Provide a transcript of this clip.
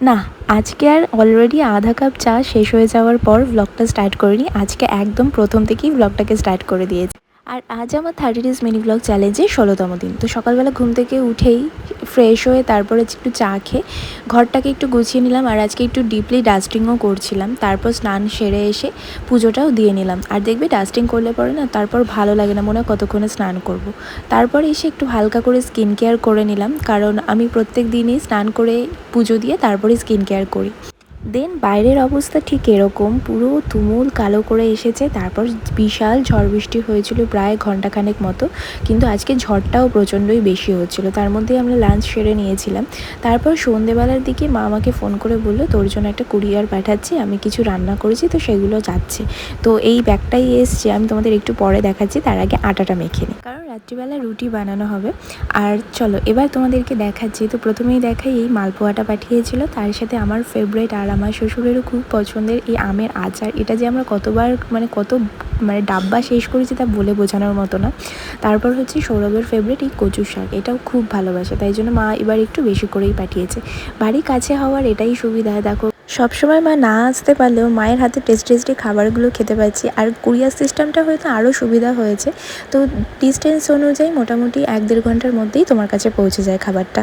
না, আজকে আর অলরেডি আধা কাপ চা শেষ হয়ে যাওয়ার পর ভ্লগটা স্টার্ট করিনি। আজকে একদম প্রথম থেকেই ভ্লগটাকে স্টার্ট করে দিয়েছি। আর আজ আমার 30 ডেজ মিনি ভ্লগ চ্যালেঞ্জের 16তম দিন। তো সকালবেলা ঘুম থেকে উঠেই ফ্রেশ হয়ে তারপরে একটু চা খেয়ে ঘরটাকে একটু গুছিয়ে নিলাম। আর আজকে একটু ডিপলি ডাস্টিংও করছিলাম। তারপর স্নান সেরে এসে পুজোটাও দিয়ে নিলাম। আর দেখবে ডাস্টিং করলে পরে না তারপর ভালো লাগে না, মনে হয় কতক্ষণে স্নান করব। তারপর এসে একটু হালকা করে স্কিন কেয়ার করে নিলাম, কারণ আমি প্রত্যেক দিনই স্নান করে পুজো দিয়ে তারপরে স্কিন কেয়ার করি। দেন বাইরের অবস্থা ঠিক এরকম, পুরো তুমুল কালো করে এসেছে। তারপর বিশাল ঝড় বৃষ্টি হয়েছিল প্রায় ঘন্টাখানেক মতো, কিন্তু আজকে ঝড়টাও প্রচণ্ডই বেশি হচ্ছিল। তার মধ্যেই আমরা লাঞ্চ সেরে নিয়েছিলাম। তারপর সন্ধেবেলার দিকে মা আমাকে ফোন করে বললো, তোর জন্য একটা কুরিয়ার পাঠাচ্ছি, আমি কিছু রান্না করেছি তো সেগুলো যাচ্ছে। তো এই ব্যাগটাই এসছে, আমি তোমাদের একটু পরে দেখাচ্ছি, তার আগে আটাটা মেখে নিই, কারণ রাত্রিবেলা রুটি বানানো হবে। আর চলো এবার তোমাদেরকে দেখাচ্ছি। তো প্রথমেই দেখাই, এই মালপোয়াটা পাঠিয়েছিল, তার সাথে আমার ফেভারিট আর আমার শ্বশুরেরও খুব পছন্দের এই আমের আচার। এটা যে আমরা কতবার কত ডাব্বা শেষ করেছি তা বলে বোঝানোর মতো না। তারপর হচ্ছে সৌরভের ফেভারিট এই কচু শাক, এটাও খুব ভালোবাসে, তাই জন্য মা এবার একটু বেশি করেই পাঠিয়েছে। বাড়ি কাছে হওয়ার এটাই সুবিধা। দেখো সবসময় মা না আসতে পারলেও মায়ের হাতে টেস্টি খাবারগুলো খেতে পাচ্ছি। আর কুরিয়ার সিস্টেমটা হয়তো আরও সুবিধা হয়েছে। তো ডিস্টেন্স অনুযায়ী মোটামুটি 1-1.5 ঘন্টার মধ্যেই তোমার কাছে পৌঁছে যায় খাবারটা।